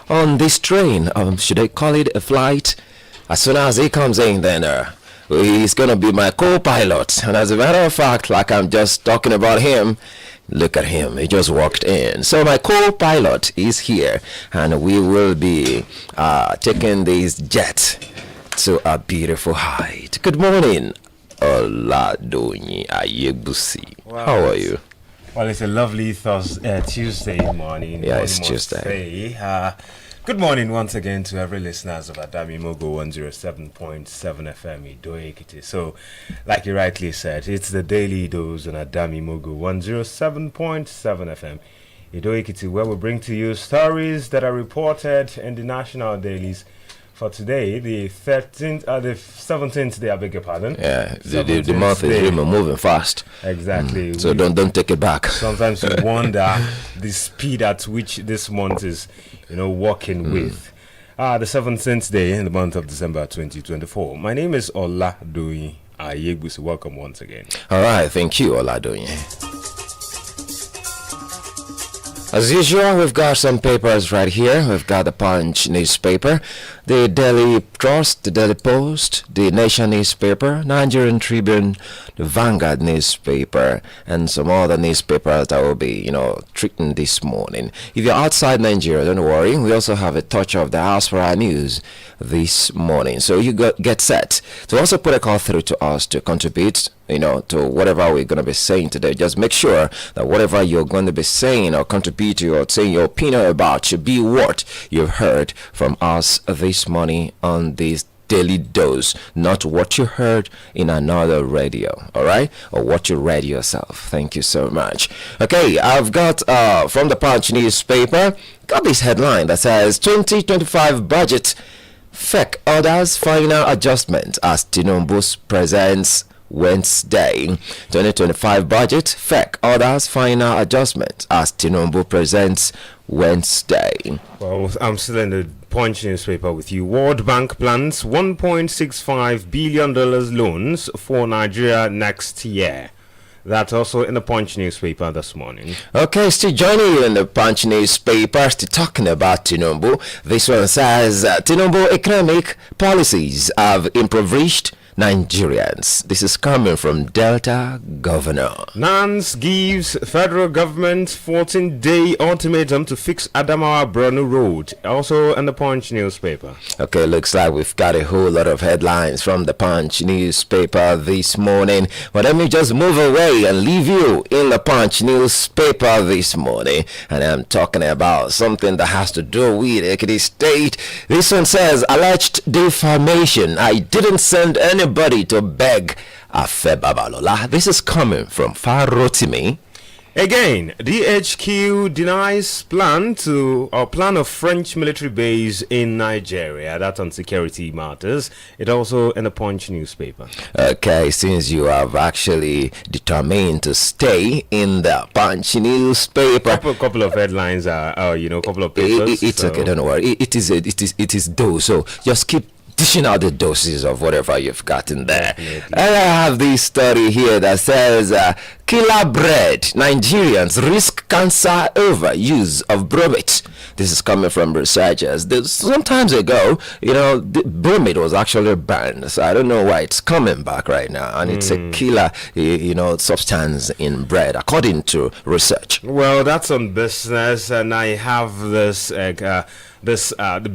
on this train. Should I call it a flight? As soon as he comes in, then he's going to be my co-pilot. And as a matter of fact, like I'm just talking about him, look at him. He just walked in. So my co-pilot is here, and we will be taking this jet to a beautiful height. Good morning, Doyin Ayegbusi. Wow. How are you? Well, it's a lovely Tuesday morning. Yeah, it's Tuesday. Good morning once again to every listeners of Adamimogo 107.7 FM Idoekiti. So, like you rightly said, it's the daily dose on Adamimogo 107.7 FM Idoekiti, where we bring to you stories that are reported in the national dailies. For today, the 17th day, I beg your pardon. Yeah, the month is really moving fast. Exactly. So don't take it back. Sometimes you wonder the speed at which this month is, working with. The 17th day in the month of December 2024. My name is Doyin Ayegbusi. Welcome once again. All right, thank you, Doyin. As usual, we've got some papers right here. We've got the Punch newspaper, the Daily Trust, the Daily Post, the Nation newspaper, Nigerian Tribune, the Vanguard newspaper, and some other newspapers that will be, treating this morning. If you're outside Nigeria, don't worry. We also have a touch of the diaspora news this morning. So you get set to also put a call through to us to contribute, to whatever we're going to be saying today. Just make sure that whatever you're going to be saying or contributing or saying your opinion about should be what you've heard from us this morning on this daily dose, not what you heard in another radio, all right, or what you read yourself. Thank you so much. Okay, I've got from the Punch newspaper, got this headline that says 2025 budget fake orders final adjustment as Tinubu presents Wednesday. 2025 budget fake orders final adjustment as Tinubu presents Wednesday. Well, I'm still in the Punch newspaper with you. World Bank plans $1.65 billion loans for Nigeria next year. That's also in the Punch newspaper this morning. Okay, still joining you in the Punch newspaper, still talking about Tinubu. This one says Tinubu economic policies have impoverished Nigerians. This is coming from Delta Governor. Nance gives federal government 14-day ultimatum to fix Adamawa Borno Road. Also in the Punch newspaper. Okay, looks like we've got a whole lot of headlines from the Punch newspaper this morning. But let me just move away and leave you in the Punch newspaper this morning. And I'm talking about something that has to do with Ekiti State. This one says alleged defamation. I didn't send anybody to beg Afe Babalola. This is coming from Farotimi. Again, DHQ denies plan of French military base in Nigeria. That's on security matters. It also in the Punch newspaper. Okay, since you have actually determined to stay in the Punch newspaper, couple of headlines are, couple of papers. It's okay, don't worry. It is those. So just keep dishing out the doses of whatever you've got in there. Definitely. And I have this study here that says killer bread. Nigerians risk cancer over use of bromate. This is coming from researchers. Some times ago, the bromate was actually banned. So I don't know why it's coming back right now. And it's a killer, substance in bread, according to research. Well, that's on business. And I have this the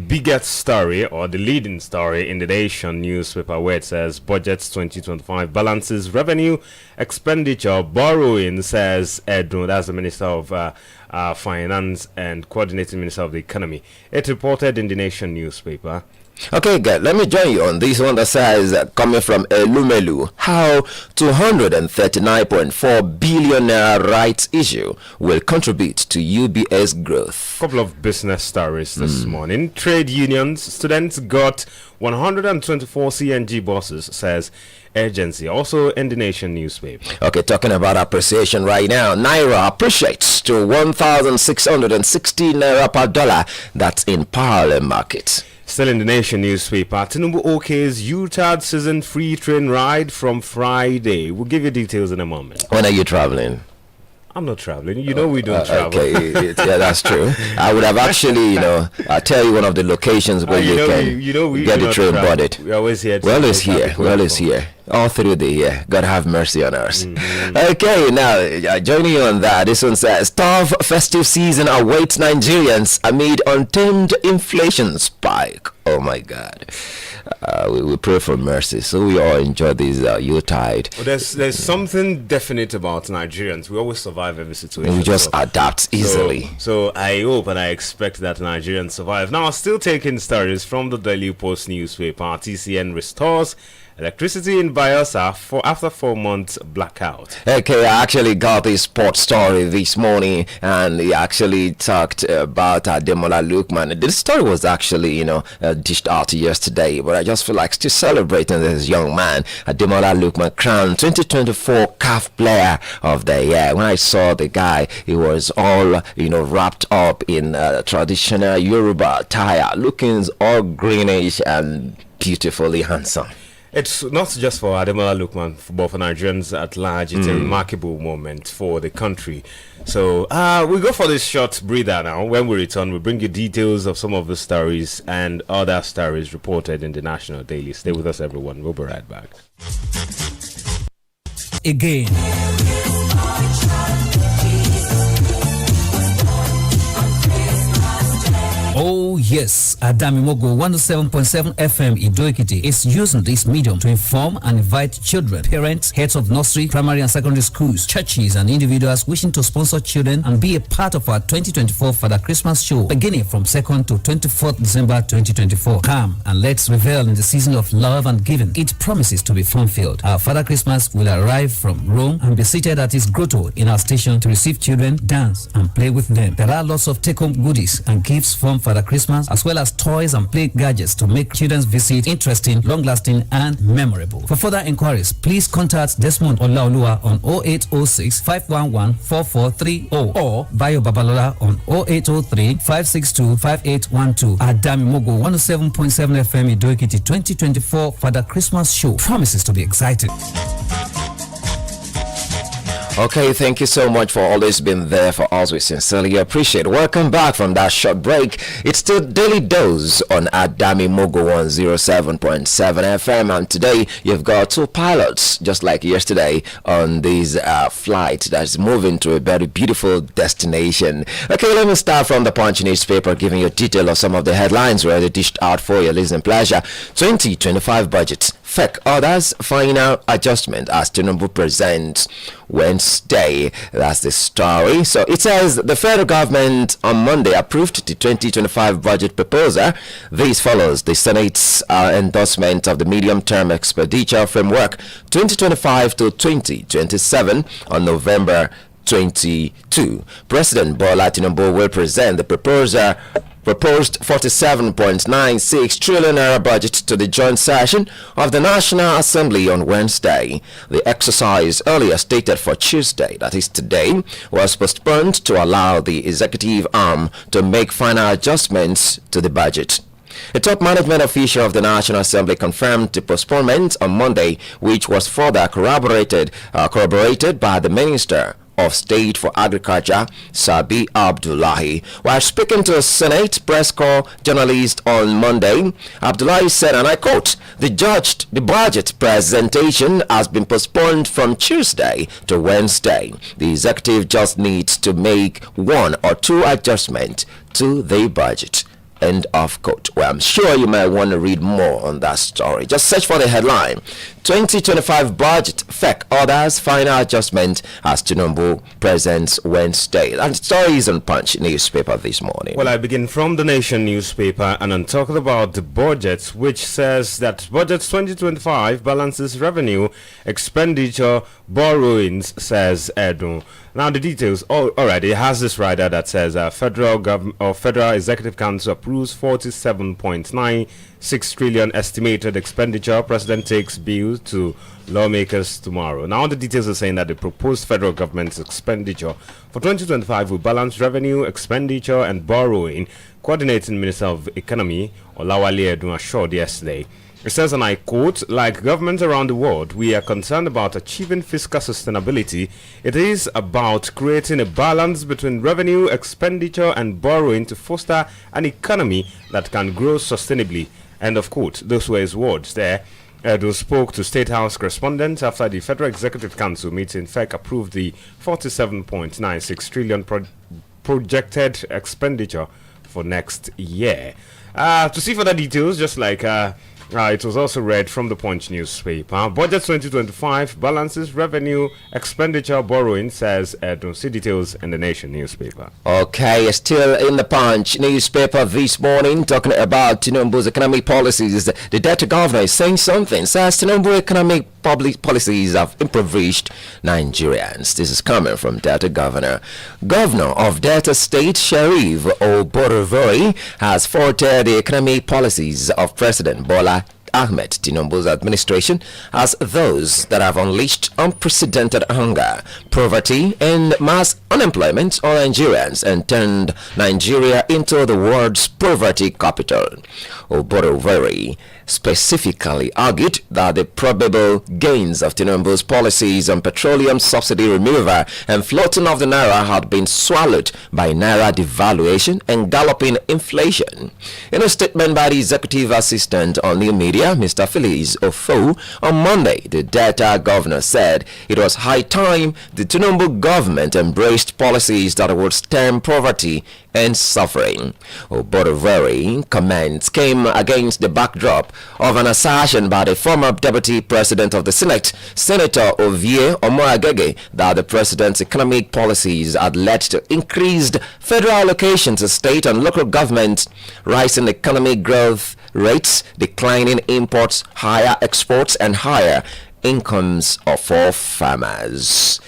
biggest story or the leading story in the Nation newspaper, where it says budgets 2025 balances revenue, expenditure, borrowing, says Edun, that's the Minister of Finance and Coordinating Minister of the Economy. It reported in the Nation newspaper. Okay, good. Let me join you on this one that says, coming from Elumelu, how 239.4 billion naira rights issue will contribute to UBS growth. Couple of business stories this morning. Trade unions, students got 124 CNG buses, says agency. Also in the Nation newspaper. Okay, talking about appreciation right now. Naira appreciates to 1,660 naira per dollar. That's in parallel market. Still in the Nation newspaper, Tinubu OK's UTAD season free train ride from Friday. We'll give you details in a moment. When are you traveling? I'm not traveling. You know we don't travel. Okay, yeah, that's true. I would have actually, I'll tell you one of the locations where you can get the train boarded. We're always here. Well is here. Well is here. All through the year. God have mercy on us. Okay, now joining you on that. This one says, tough festive season awaits Nigerians amid untamed inflation spike. Oh my God. We pray for mercy, so we all enjoy this Yuletide. Well, there's something definite about Nigerians. We always survive every situation. We just adapt easily. So I hope and I expect that Nigerians survive. Now, still taking stories from the Daily Post newspaper. TCN restores electricity in Bayelsa after 4 months blackout. Okay, I actually got this sports story this morning, and he actually talked about Ademola Lookman. This story was actually, dished out yesterday, but I just feel like still celebrating this young man. Ademola Lookman crowned 2024 CAF Player of the Year. When I saw the guy, he was all, wrapped up in traditional Yoruba attire, looking all greenish and beautifully handsome. It's not just for Ademola Lookman, but for Nigerians at large. It's a remarkable moment for the country. So we go for this short breather now. When we return, we'll bring you details of some of the stories and other stories reported in the National Daily. Stay with us, everyone. We'll be right back. Again. Oh yes, Adamimogo 107.7 FM Idoikiti is using this medium to inform and invite children, parents, heads of nursery, primary and secondary schools, churches and individuals wishing to sponsor children and be a part of our 2024 Father Christmas show beginning from 2nd to 24th December 2024. Come and let's revel in the season of love and giving. It promises to be fun-filled. Our Father Christmas will arrive from Rome and be seated at his grotto in our station to receive children, dance and play with them. There are lots of take-home goodies and gifts from Father Christmas, as well as toys and play gadgets to make children's visit interesting, long-lasting, and memorable. For further inquiries, please contact Desmond Olaoluwa on 0806 511 4430 or Bayo Babalola on 0803 562 5812. Adamimogo 107.7 FM Idoikiti 2024 Father Christmas Show promises to be exciting. Okay, thank you so much for always being there for us. We sincerely appreciate it. Welcome back from that short break. It's still Daily Dose on Adamimogo 107.7 FM, and today you've got two pilots, just like yesterday, on this flight that's moving to a very beautiful destination. Okay, let me start from the Punch newspaper, giving you a detail of some of the headlines where they dished out for your listening pleasure. 2025 budget. FEC orders final adjustment as Tinubu presents Wednesday. That's the story. So it says the federal government on Monday approved the 2025 budget proposal. This follows the Senate's endorsement of the medium-term expenditure framework 2025 to 2027 on November 22. President Bola Tinubu will present the proposed 47.96 trillion naira budget to the joint session of the National Assembly on Wednesday. The exercise, earlier stated for Tuesday, that is today, was postponed to allow the executive arm to make final adjustments to the budget. A top management official of the National Assembly confirmed the postponement on Monday, which was further corroborated by the Minister of State for Agriculture, Sabi Abdullahi. While speaking to a Senate press corps journalist on Monday, Abdullahi said, and I quote, the budget presentation has been postponed from Tuesday to Wednesday. The executive just needs to make one or two adjustments to the budget. End of quote. Well, I'm sure you might want to read more on that story. Just search for the headline. 2025 budget, FEC orders final adjustment as Tinubu presents Wednesday. And the story is on Punch newspaper this morning. Well, I begin from the Nation newspaper and I'm talking about the budget, which says that budget 2025 balances revenue, expenditure, borrowings, says Edu. Now the details. All right, it has this rider that says Federal Executive Council approves 47.96 trillion estimated expenditure. President takes bill to lawmakers tomorrow. Now the details are saying that the proposed federal government's expenditure for 2025 will balance revenue, expenditure, and borrowing. Coordinating Minister of Economy Olawale Edun assured yesterday. It says, and I quote, like governments around the world, we are concerned about achieving fiscal sustainability. It is about creating a balance between revenue, expenditure, and borrowing to foster an economy that can grow sustainably. End of quote. Those were his words there. Edo spoke to State House correspondents after the Federal Executive Council meeting. FEC approved the 47.96 trillion projected expenditure for next year. To see further details, just like it was also read from the Punch newspaper. Budget 2025 balances revenue, expenditure, borrowing, says don't see details in the Nation newspaper. Okay, still in the Punch newspaper this morning, talking about Tinubu's economic policies. The Delta governor is saying something. Says Tinubu economic public policies have impoverished Nigerians. This is coming from Delta governor. Governor of Delta State, Sheriff Oborevori, has faulted the economic policies of President Bola Ahmed Tinubu's administration as those that have unleashed unprecedented hunger, poverty, and mass unemployment on Nigerians and turned Nigeria into the world's poverty capital. Oborevori specifically argued that the probable gains of Tinubu's policies on petroleum subsidy removal and floating of the naira had been swallowed by naira devaluation and galloping inflation. In a statement by the executive assistant on new media, Mr. Phyllis Ofo, on Monday, the Delta governor said it was high time the Tinubu government embraced policies that would stem poverty and suffering. Oborevori comments came against the backdrop of an assertion by the former deputy president of the Senate, Senator Ovie Omoagege, that the president's economic policies had led to increased federal allocation to state and local governments, rising economic growth rates, declining imports, higher exports, and higher incomes for farmers.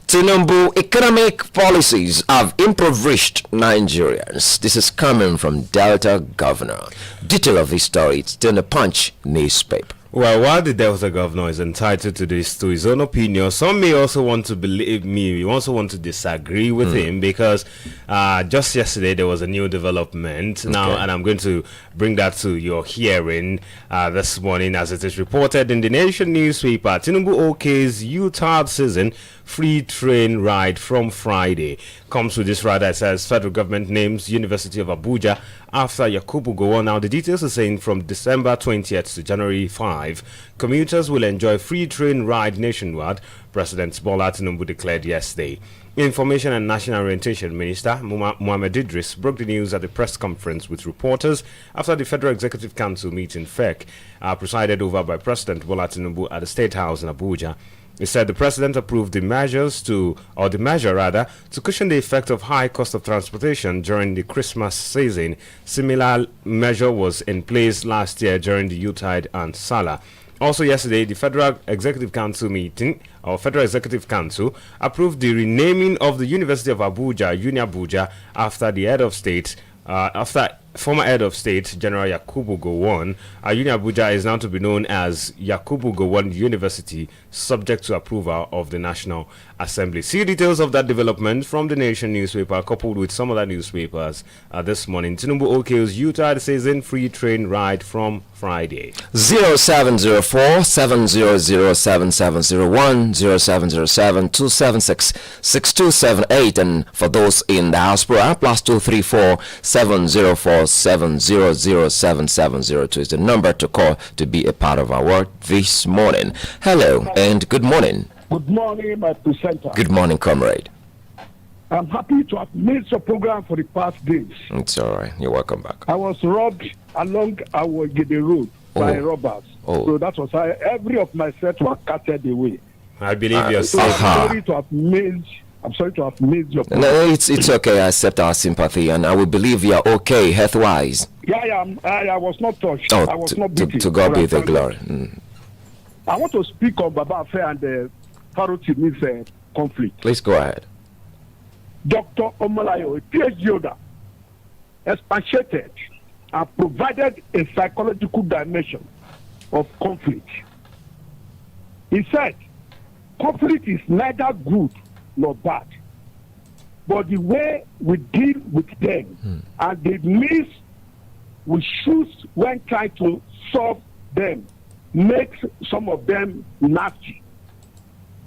Tinubu economic policies have impoverished Nigerians. This is coming from Delta governor. Detail of this story, it's in the Punch newspaper. Well, while the Delta governor is entitled to his own opinion, some may also want to believe me. We also want to disagree with him because just yesterday there was a new development now, and I'm going to bring that to your hearing this morning, as it is reported in the Nation newspaper. Tinubu OK's U-Tard season free train ride from Friday. Comes with this ride that says federal government names University of Abuja after Yakubu Gowon. Now the details are saying from December 20th to January 5, commuters will enjoy free train ride nationwide, President Bola Tinubu declared yesterday. Information and National Orientation Minister Mohammed Idris broke the news at the press conference with reporters after the Federal Executive Council meeting FEC, presided over by President Bola Tinubu at the State House in Abuja. He said the president approved the measure to cushion the effect of high cost of transportation during the Christmas season. Similar measure was in place last year during the Yuletide and Salah. Also yesterday, the Federal Executive Council approved the renaming of the University of Abuja, Abuja, after the head of state, former head of state, General Yakubu Gowon. Abuja is now to be known as Yakubu Gowon University, subject to approval of the National Assembly. See details of that development from the Nation newspaper, coupled with some other newspapers this morning. Tinubu OK's Utah season free train ride from Friday. 0704-700-7701, 0707-276-6278, and for those in the diaspora, +234-704-700-7702 is the number to call to be a part of our work this morning. Hello and good morning. Good morning, my presenter. Good morning, comrade. I'm happy to have made your program for the past days. It's all right. You're welcome back. I was robbed along our Gede road by robbers. So that was how every of my sets were carted away. I believe you're so safe. I'm sorry to have made your program. No, it's okay. I accept our sympathy, and I will believe you're okay health-wise. Yeah, I was not touched. Oh, I was not beaten. to God be the glory. I want to speak on Baba Affair and the Pharaoh-Timis conflict. Please go ahead. Dr. Omalayo, a PhD holder, expatiated and provided a psychological dimension of conflict. He said, conflict is neither good nor bad, but the way we deal with them and the means we choose when trying to solve them makes some of them nasty.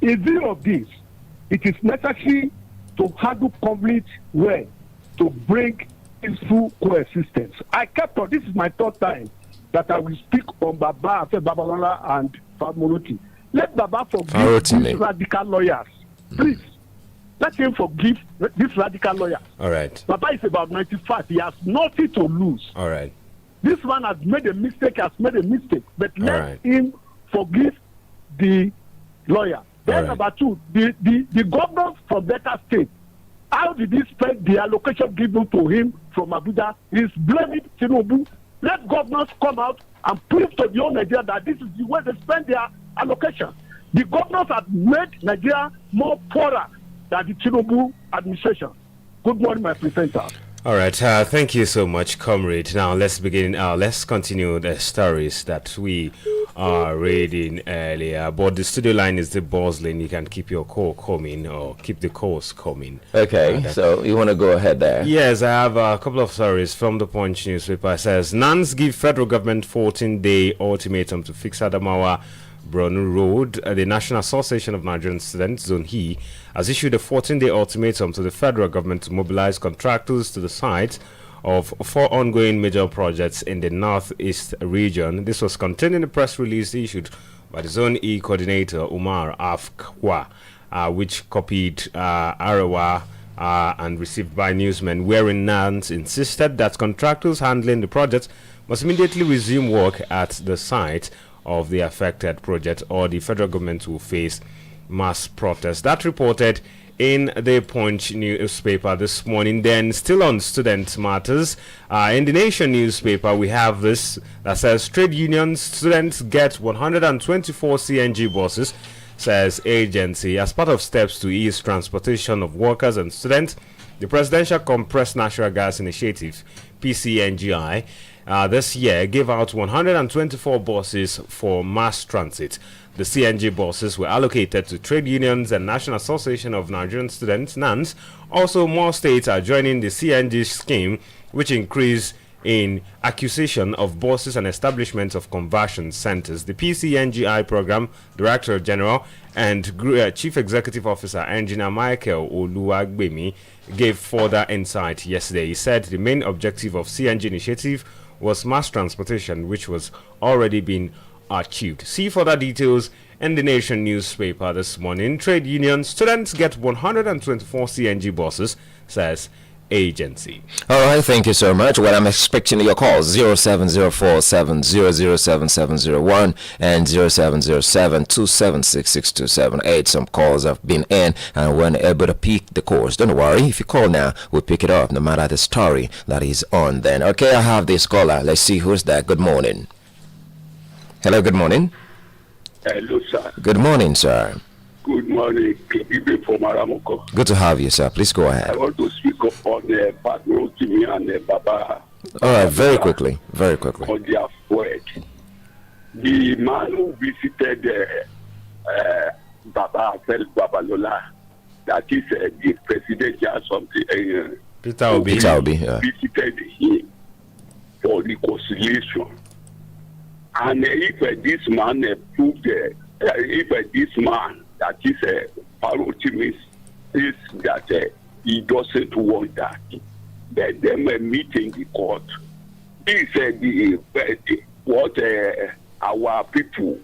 In view of this, it is necessary to handle conflict well to bring peaceful coexistence. I kept on, this is my third time that I will speak on Baba Afe Babalola and Famoluti. Let Baba forgive these radical lawyers. Please, let him forgive these radical lawyers. All right. Baba is about 95. He has nothing to lose. All right. This man has made a mistake, but let him forgive the lawyer. Then number two, the governor from Delta State, how did he spend the allocation given to him from Abuja? He's blaming Tinubu. Let governors come out and prove to the whole Nigeria that this is the way they spend their allocation. The governors have made Nigeria more poorer than the Tinubu administration. Good morning, my presenter. All right, thank you so much, comrade. Now let's begin. Let's continue the stories that we are reading earlier. But the studio line is the buzzing. You can keep your call coming or keep the calls coming. Okay, so you want to go ahead there? Yes, I have a couple of stories from the Punch newspaper. It says, Nans give federal government 14-day ultimatum to fix Adamawa Bronu Road. The National Association of Nigerian Students, Zone E, has issued a 14-day ultimatum to the federal government to mobilize contractors to the site of 4 ongoing major projects in the Northeast region. This was contained in the press release issued by the Zone E coordinator, Umar Afkwa, which copied Arawa and received by newsmen, wherein Nance insisted that contractors handling the project must immediately resume work at the site of the affected project, or the federal government will face mass protests. That reported in the Punch newspaper this morning. Then, still on student matters, in the Nation newspaper, we have this that says trade unions, students get 124 CNG buses, says agency, as part of steps to ease transportation of workers and students. The Presidential Compressed Natural Gas Initiative, PCNGI, this year gave out 124 buses for mass transit. The CNG buses were allocated to trade unions and National Association of Nigerian Students, NANS. Also, more states are joining the CNG scheme, which increase in acquisition of buses and establishment of conversion centers. The PCNGI Program Director General and Chief Executive Officer, Engineer Micheal Oluwagbemi, gave further insight yesterday. He said the main objective of CNG initiative was mass transportation, which was already being achieved. See further details in the Nation newspaper this morning. Trade unions, students get 124 CNG buses, says agency. All right, thank you so much. Well, I'm expecting your calls 070470077701 and 0707276628. Some calls have been in and we're able to pick the calls. Don't worry, if you call now, we'll pick it up no matter the story that is on then. Okay, I have this caller. Let's see who's that. Good morning. Hello, good morning. Hello, sir. Good morning, sir. Good morning. From Adamimogo. Good to have you, sir. Please go ahead. I want to speak up on Patrotimi and Baba. All right, very quickly. Very quickly. On their word. The man who visited Baba Afe Babalola, that is the president or something, Peter Obi, yeah. visited him for reconciliation. And if this man proved, if this man that is Parotimi is that he doesn't want that, then they may meet in the court. This is what our people,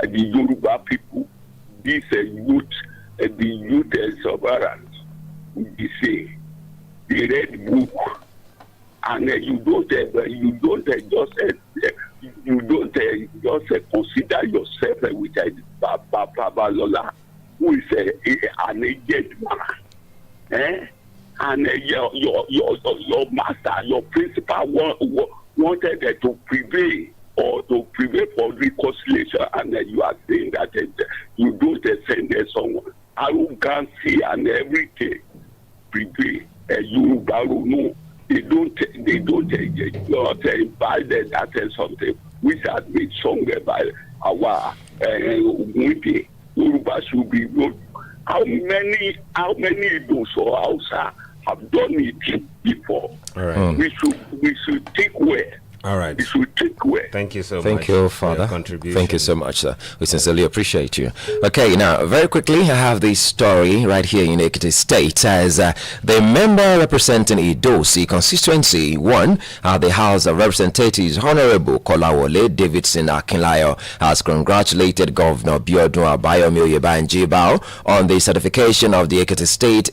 the Yoruba people, this youth, the youth sovereigns, we say, the red book, and you don't just consider yourself with Babalola, who is an agent man, and your master, your principal wanted to prevail or to prevail for reconciliation, and you are saying that you don't send someone. Arrogancy and everything prevail. You no. They don't invite that something which has been sung by our Wiki. Yoruba should be good. How many those or Hausa have done it before? All right. We should think well. All right. It should think well. Thank you so much. Thank you, Father. Thank you so much, sir. We sincerely appreciate you. Okay, now, very quickly, I have this story right here in Ekiti State. As the member representing Idosi constituency 1 at the House of Representatives, Honorable Kolawole Davidson Akinlayo, has congratulated Governor Biodun Abayomi Oyebanji on the certification of the Ekiti State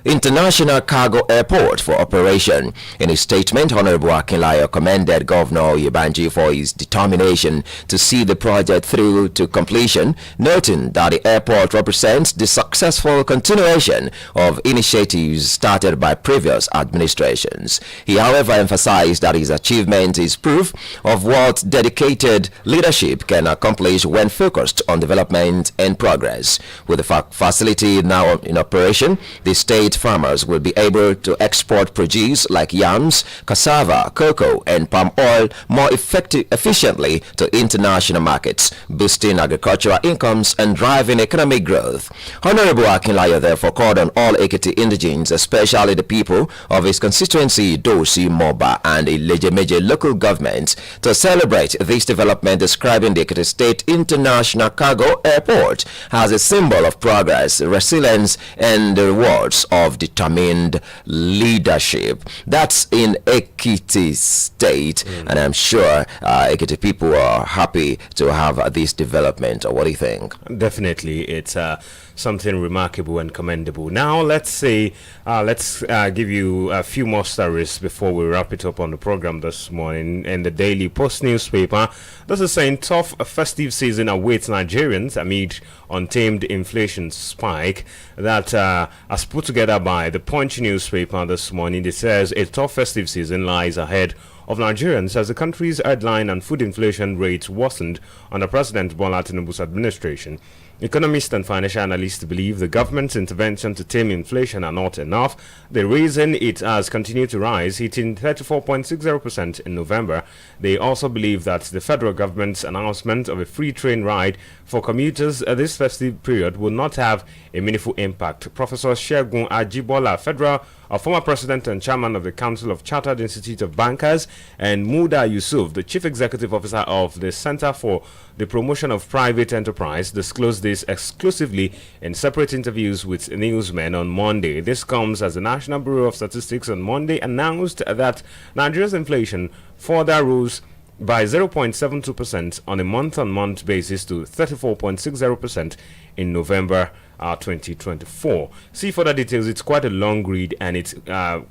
International Cargo Airport for operation. In his statement, Honorable Akinlayo commended Governor Oyebanji for his determination to see the project through to completion, noting that the airport represents the successful continuation of initiatives started by previous administrations. He, however, emphasized that his achievement is proof of what dedicated leadership can accomplish when focused on development and progress. With the facility now in operation, the state farmers will be able to export produce like yams, cassava, cocoa, and palm oil more efficiently to international markets, boosting agricultural incomes and driving economic growth. Honorable Akinlayo therefore called on all Ekiti indigents, especially the people of his constituency, Dosi, Moba, and Ilejemeje local governments, to celebrate this development, describing the Ekiti State International Cargo Airport as a symbol of progress, resilience, and the rewards of determined leadership. That's in Ekiti State, and I'm sure Ekiti people are happy to have this development. What do you think? Definitely, it's something remarkable and commendable. Now, let's give you a few more stories before we wrap it up on the program this morning. In the Daily Post newspaper, this is saying tough festive season awaits Nigerians amid untamed inflation spike. That as put together by the Punch newspaper this morning, it says a tough festive season lies ahead of Nigerians as the country's headline and food inflation rates worsened under President Bola Tinubu's administration. Economists and financial analysts believe the government's intervention to tame inflation are not enough. The reason it has continued to rise, hitting 34.60% in November. They also believe that the federal government's announcement of a free train ride for commuters this festive period will not have a meaningful impact. Professor Segun Ajibola, former president and chairman of the Council of Chartered Institute of Bankers, and Muda Yusuf, the chief executive officer of the Center for the Promotion of Private Enterprise, disclosed this exclusively in separate interviews with newsmen on Monday. This comes as the National Bureau of Statistics on Monday announced that Nigeria's inflation further rose by 0.72% on a month-on-month basis to 34.60% in November 2024. See further details. It's quite a long read and it's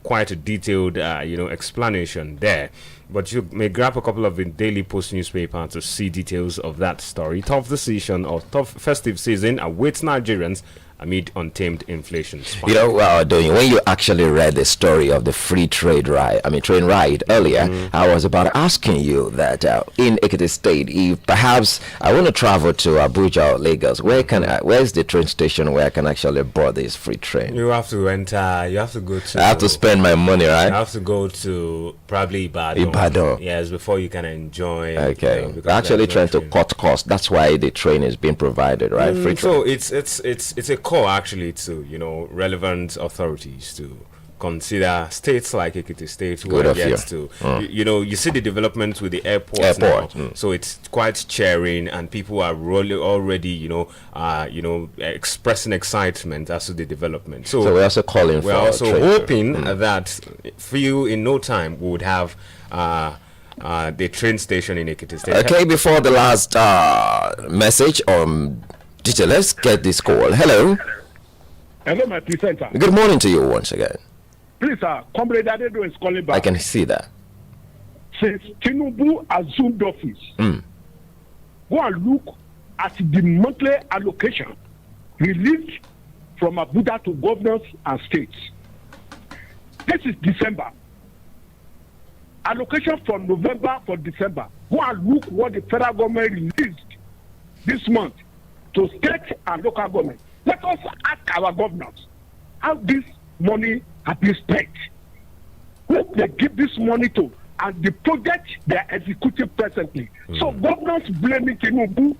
quite a detailed explanation there. But you may grab a couple of the Daily Post newspaper to see details of that story. Tough decision or tough festive season awaits Nigerians amid untamed inflation spike. Doyin, when you actually read the story of the free train ride earlier, I was about asking you that in Ekiti State, if perhaps I want to travel to Abuja or Lagos, where's the train station where I can actually board this free train? You have to enter. You have to go to. I have to spend my money, right? You have to go to probably Ibadan. Yes, before you can enjoy. Okay, actually trying to cut costs. That's why the train is being provided, right? Free train. So it's a call actually to relevant authorities to consider states like Ekiti State where gets to you see the development with the airport now. So it's quite cheering and people are already expressing excitement as to the development. So we're also calling we're also hoping that few in no time we would have the train station in Ekiti State. Okay, before the last message detail, let's get this call. Hello. Hello, my presenter. Good morning to you once again. Please, sir, Comrade Adedo is calling back. I can see that. Since Tinubu assumed office, go and look at the monthly allocation released from Abuja to governors and states. This is December. Allocation from November for December. Go and look what the federal government released this month to state and local government. Let us ask our governors how this money has been spent. Who they give this money to and the project they are executing presently. So governors blaming Tinubu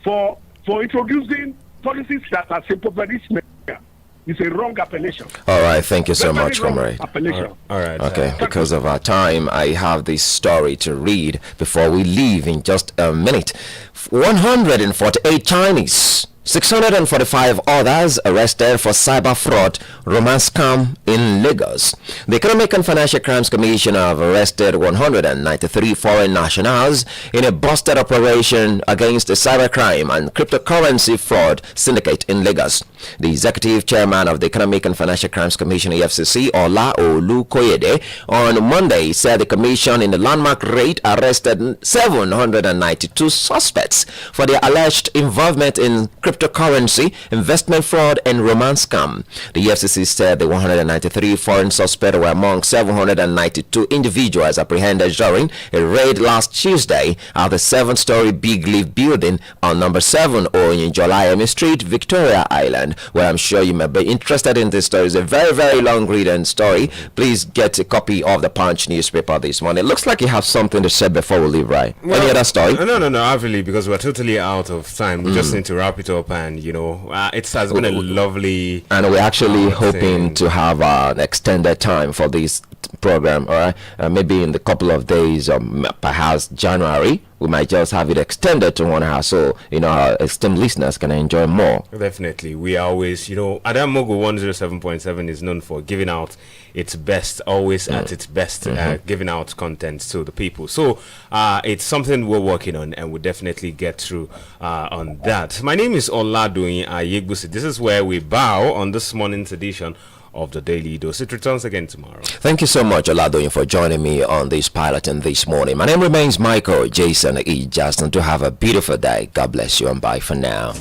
for introducing policies that are simple for this measure. It's a wrong appellation. All right, thank you so Very much, wrong comrade. appellation. All right. Okay, because of our time, I have this story to read before we leave in just a minute. 148 Chinese, 645 others arrested for cyber fraud, romance scam in Lagos. The Economic and Financial Crimes Commission have arrested 193 foreign nationals in a busted operation against the cybercrime and cryptocurrency fraud syndicate in Lagos. The executive chairman of the Economic and Financial Crimes Commission, EFCC, Ola Olukoyede, on Monday said the commission in the landmark raid arrested 792 suspects for their alleged involvement in cryptocurrency, investment fraud, and romance scam. The EFCC said the 193 foreign suspects were among 792 individuals apprehended during a raid last Tuesday at the 7-story Big Leaf building on number 7 Oyin Jolayemi Street, Victoria Island, where I'm sure you may be interested in this story. It's a very, very long reading story. Please get a copy of the Punch newspaper this morning. It looks like you have something to say before we leave, right? Well, any other story? No, actually, because we're totally out of time. We just need to wrap it up, and it has been a lovely. And we're actually hoping thing. to have an extended time for this program, all right? Maybe in the couple of days, perhaps January, we might just have it extended to 1 hour, so our esteemed listeners can enjoy more. Definitely, we are always, Adamimogo 107.7 is known for giving out its best, always at its best, giving out content to the people. So it's something we're working on, and we'll definitely get through on that. My name is Doyin Ayegbusi. This is where we bow on this morning's edition of the Daily Dose. It returns again tomorrow. Thank you so much, Oladoyin, for joining me on this piloting this morning. My name remains Michael Ijasan And Doyin. To have a beautiful day. God bless you, and bye for now.